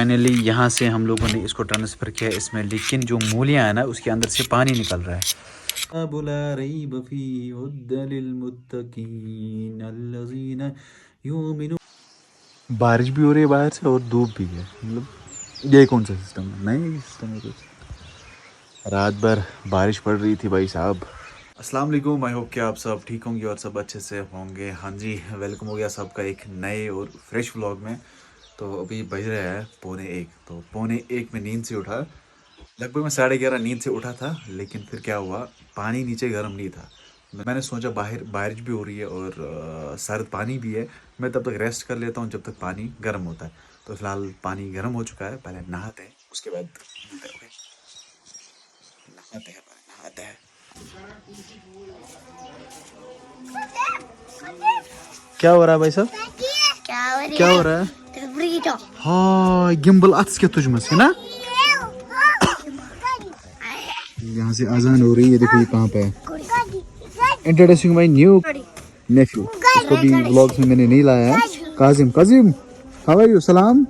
Finally यहाँ से हम लोगों ने इसको ट्रांसफ़र किया इसमें, लेकिन जो मूलियाँ हैं ना उसके अंदर से पानी निकल रहा है। बुला रही बफी हुद्दलिल मुत्तकीन अल्लज़ीना युमिनून। बारिश भी हो रही है बाहर से और धूप भी है, मतलब ये कौन सा सिस्टम है? नहीं सिस्टम है कुछ। रात भर बारिश पड़ रही थी भाई साहब। अस्सलाम वालेकुम, आई होप कि आप सब ठीक होंगे और सब अच्छे से होंगे। हाँ जी, वेलकम हो गया सबका एक नए और फ्रेश व्लॉग में। तो अभी बज रहा है 1:45। तो 1:45 में नींद से उठा, लगभग मैं 11:30 नींद से उठा था। लेकिन फिर क्या हुआ, पानी नीचे गर्म नहीं था। मैंने सोचा बाहर बारिश भी हो रही है और सर्द पानी भी है, मैं तब तक रेस्ट कर लेता हूँ जब तक पानी गर्म होता है। तो फिलहाल पानी गर्म हो चुका है, पहले नहाते हैं उसके बाद मिलते हैं। ओके, नहाते हैं, नहाते हैं। क्या हो रहा है भाई साहब? क्या हो रहा है? हाँ, गिम्बल अथस के तुझमस है ना। यहाँ से आजान हो रही है, देखो ये कहाँ पे है। Introducing my new nephew. इसको भी व्लॉग्स में मैंने नहीं लाया है। Kazim, Kazim how are you? सलाम।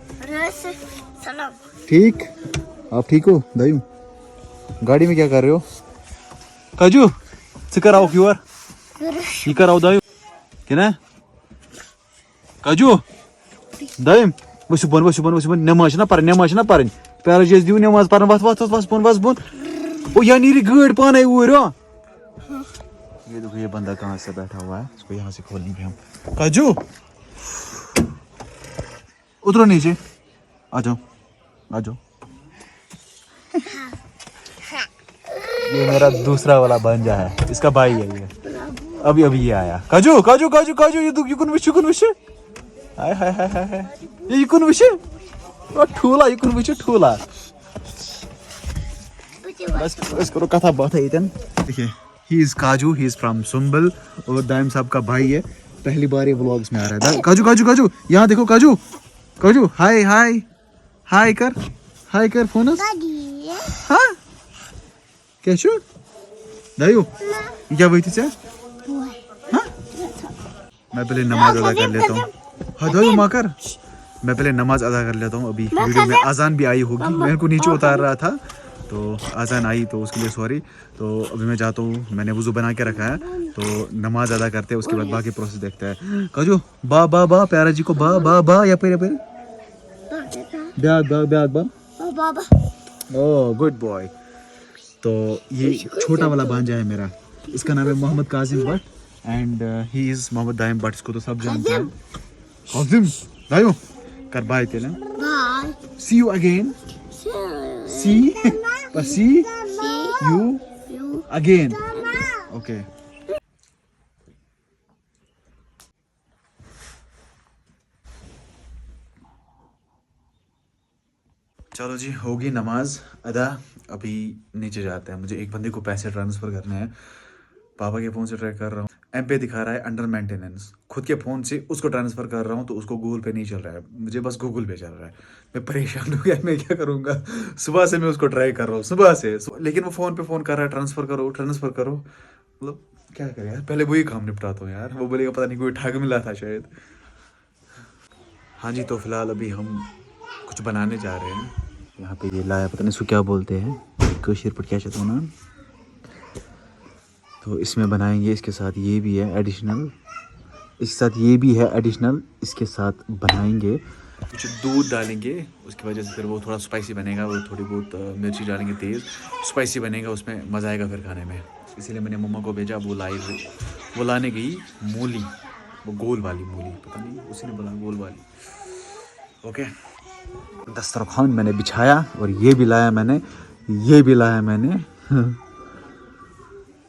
ठीक, आप ठीक हो? दायू गाड़ी में क्या कर रहे हो? काजू सिकर आओ क्यों ये कराओ दायू क्या काजू दायम वो नमाज ना पर पहले जैसे दियो नमाज पर वस ओ या नीरी गाड़ पाने ऊर। ये देखो ये बंदा कहाँ से बैठा हुआ है, इसको यहाँ से खोलेंगे हम। काजू उतरो नीचे, आ जाओ आ जाओ। ये मेरा दूसरा वाला बंजा है, इसका भाई है ये, अभी अभी ये आया। काजू काजू काजू काजू ये कुन विश हाय हाय हाय हाय ये कुन विश ठूला ये कुन विश ठूला। बस करो कथा बात है इतन। देखिए ही इज काजू, ही इज फ्रॉम सुंबल और दाइम साहब का भाई है। पहली बार ये व्लॉग्स में आ रहा है। काजू काजू काजू यहाँ देखो, काजू काजू हाय हाय हाय कर फोन। हाँ क्या शू दायू क्या वही थी? हाँ मैं पहले नमाज अदा कर लेता हूँ। हाँ दायू माकर मैं पहले नमाज अदा कर लेता हूँ। अभी वीडियो में आजान भी आई होगी, मेरे को नीचे उतार रहा था तो आजान आई तो उसके लिए सॉरी। तो अभी मैं जाता हूँ, मैंने वुज़ू बना के रखा है तो नमाज अदा करते हैं, उसके बाद बाकी प्रोसेस देखते हैं। काजू बा बा बा प्यारा जी को बा बा बा या पे ब्याग बा। Oh good boy. तो ये छोटा वाला भांजा है मेरा, इसका नाम है Mohammad Kazim Bhat and he is Mohammad Daim Bhat, इसको तो सब जानते हैं। काजिम दायो कर बाय तेला, see you again, see you again. Okay चलो जी, होगी नमाज अदा। अभी नीचे जाते हैं, मुझे एक बंदे को पैसे ट्रांसफ़र करने हैं। पापा के फ़ोन से ट्राई कर रहा हूँ, एम पे दिखा रहा है अंडर मेंटेनेंस। खुद के फ़ोन से उसको ट्रांसफ़र कर रहा हूँ तो उसको गूगल पे नहीं चल रहा है, मुझे बस गूगल पे चल रहा है। मैं परेशान हो गया, मैं क्या करूँगा। सुबह से मैं उसको ट्राई कर रहा हूँ, सुबह से, लेकिन वो फ़ोन पे फ़ोन कर रहा है ट्रांसफ़र करो। मतलब क्या करें यार, पहले वही काम निपटाता हूँ यार। वो बोलेगा पता नहीं कोई ठग मिला था शायद। हाँ जी, तो फिलहाल अभी हम कुछ बनाने जा रहे हैं। यहाँ पे ये लाया, पता नहीं इसको क्या बोलते हैं, कशीर पर क्या चाहता हूँ ना। तो इसमें बनाएंगे, इसके साथ ये भी है एडिशनल, इसके साथ ये भी है एडिशनल, इसके साथ बनाएंगे। कुछ दूध डालेंगे, उसकी वजह से फिर वो थोड़ा स्पाइसी बनेगा। वो थोड़ी बहुत मिर्ची डालेंगे, तेज़ स्पाइसी बनेगा, उसमें मज़ा आएगा फिर खाने में। इसीलिए मैंने मम्मा को भेजा, वो लाने गई मूली, वो गोल वाली मूली, पता नहीं उसी ने बोला गोल वाली। ओके, दस्तरखान मैंने बिछाया और ये भी लाया मैंने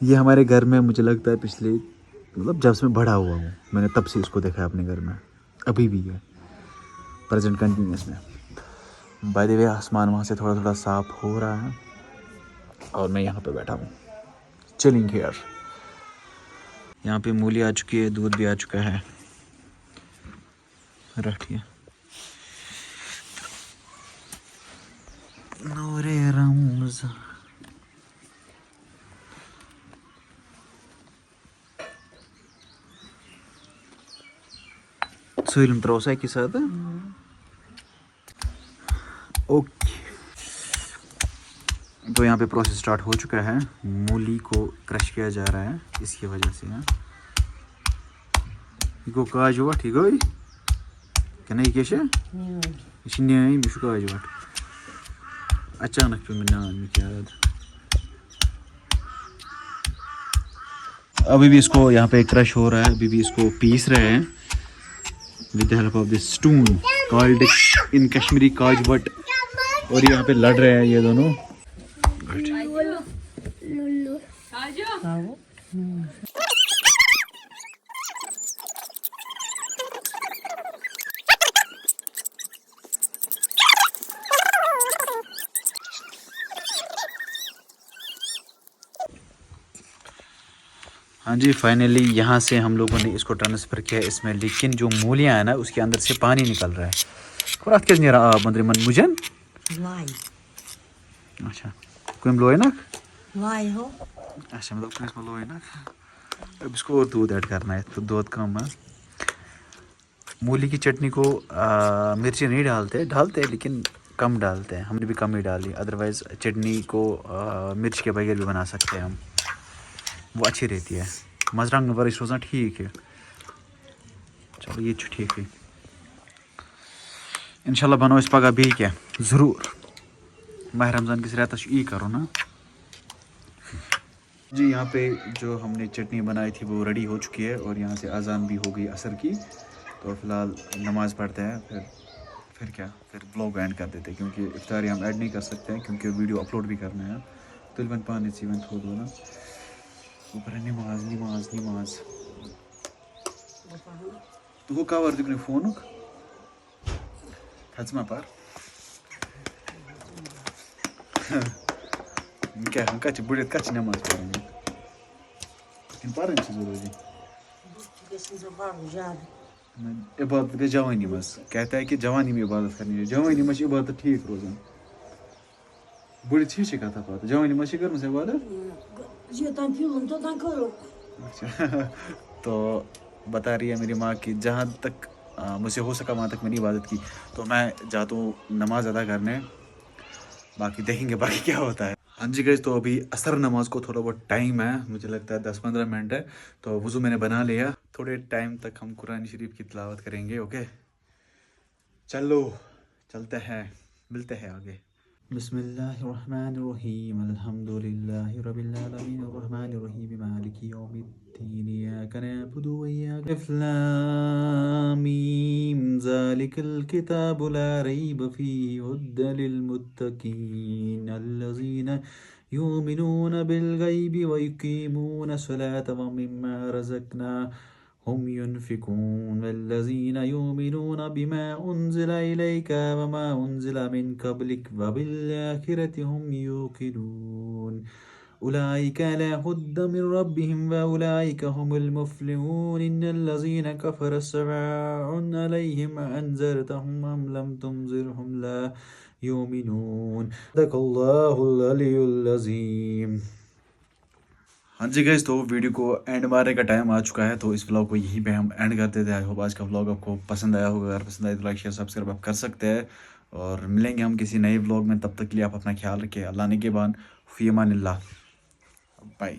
ये हमारे घर में मुझे लगता है पिछले, मतलब जब से मैं बड़ा हुआ हूँ मैंने तब से इसको देखा है अपने घर में, अभी भी है प्रेजेंट कंटिन्यूस में। बाय द वे आसमान वहाँ से थोड़ा थोड़ा साफ हो रहा है और मैं यहाँ पे बैठा हूँ चिलिंग हियर। यहाँ पे मूली आ चुकी है, दूध भी आ चुका है, रखिए। नूरे रमज़ान सोइलम त्रोसा के साथ ओके, तो यहाँ पे प्रोसेस स्टार्ट हो चुका है। मूली को क्रश किया जा रहा है इसकी वजह से। हाँ, ये काज वट ये गई क्या नहीं क्या न्याय मे काज वट अचानक पे मैं नाम याद। अभी भी इसको यहाँ पे क्रश हो रहा है, अभी भी इसको पीस रहे हैं with the help of this stone called in Kashmiri kaj batt. और यहाँ पे लड़ रहे हैं ये दोनों। हाँ जी, फाइनली यहाँ से हम लोगों ने इसको ट्रांसफ़र किया इसमें, लेकिन जो मूलियाँ हैं ना उसके अंदर से पानी निकल रहा है। और क्या नहीं रहा मंदिर मन मुझन अच्छा कोई लोए ना हो अच्छा मतलब कोई लोए ना। अब इसको और दूध ऐड करना है, तो दूध कम है। मूली की चटनी को मिर्ची नहीं डालते लेकिन कम डालते हैं, हमने भी कम ही डाली। अदरवाइज़ चटनी को मिर्च के बगैर भी बना सकते हैं हम, वो अच्छी रहती है। मजरंग वर्ष रोज़ा ठीक है। चलो ये ठीक है, इंशाल्लाह बनो इस पगह भी क्या ज़रूर माह रमज़ान किस रेत ई करो ना जी। यहाँ पे जो हमने चटनी बनाई थी वो रेडी हो चुकी है और यहाँ से अजान भी हो गई असर की। तो फ़िलहाल नमाज़ पढ़ते हैं, फिर क्या फिर ब्लॉग एंड कर देते हैं, क्योंकि इफ्तारी हम ऐड नहीं कर सकते हैं क्योंकि वीडियो अपलोड भी करना है। तो वन पानी सी वन थोड़ा ना ऊपर नमाज नमाज नमाज तो कवर दिखने फोन हजमा पर क्या हम कच बुढ़ित कच नमाज पढ़ेंगे पारन जरूरी इबादत गई जवानी मज। कहता है कि जवानी में इबादत करनी है, जवानी में इबादत ठीक रोजान बुढ़ छी कथा पता जवानी में कर इबादत। अच्छा तो बता रही है मेरी माँ कि जहाँ तक मुझसे हो सका वहाँ तक मैंने इबादत की। तो मैं जाता हूँ नमाज अदा करने, बाकी देखेंगे बाकी क्या होता है। हाँ जी गाइस, तो अभी असर नमाज को थोड़ा बहुत टाइम है, मुझे लगता है 10-15 मिनट है। तो वज़ू मैंने बना लिया, थोड़े टाइम तक हम कुरान शरीफ की तिलावत करेंगे। ओके चलो चलते हैं, मिलते हैं आगे। बिस्मिल्लाहिर्रहमानिर्रहीम अल्हम्दुलिल्लाहि रब्बिल आलमीन अर्रहमानिर्रहीम मालिकि यौमिद्दीन इय्याका नअबुदु व इय्याका अलिफ लाम मीम ज़ालिकल किताबु ला रैब फ़ीहि हुद्दल लिल मुत्तक़ीन अल्लज़ीना युमिनूना बिल गैबि व युक़ीमूना अस्सलाता व मिम्मा रज़क़नाहुम युनफ़िक़ून वल्लज़ीना युमिनूना बिमा उन्ज़िला इलैका व मा उन्ज़िला मिन क़ब्लिक व बिल आखिरति हुम यूक़िनून उलाइका अला हुद्दम मिन रब्बिहिम व उलाइका हुमुल मुफ़्लिहून इन्नल्लज़ीना कफ़रू सवाअन अलैहिम अअन्ज़रतहुम अम लम तुनज़िरहुम ला युमिनून सदक़ल्लाहुल अलियुल अज़ीम। हाँ जी गाइस, तो वीडियो को एंड मारने का टाइम आ चुका है, तो इस व्लॉग को यहीं पे हम एंड कर देते हैं। आई होप आज का व्लॉग आपको पसंद आया होगा। अगर पसंद आए तो लाइक शेयर सब्सक्राइब आप कर सकते हैं, और मिलेंगे हम किसी नए व्लॉग में। तब तक के लिए आप अपना ख्याल रखिए। अल्लाह ने के बान फ़ी अमानिल्लाह, बाय।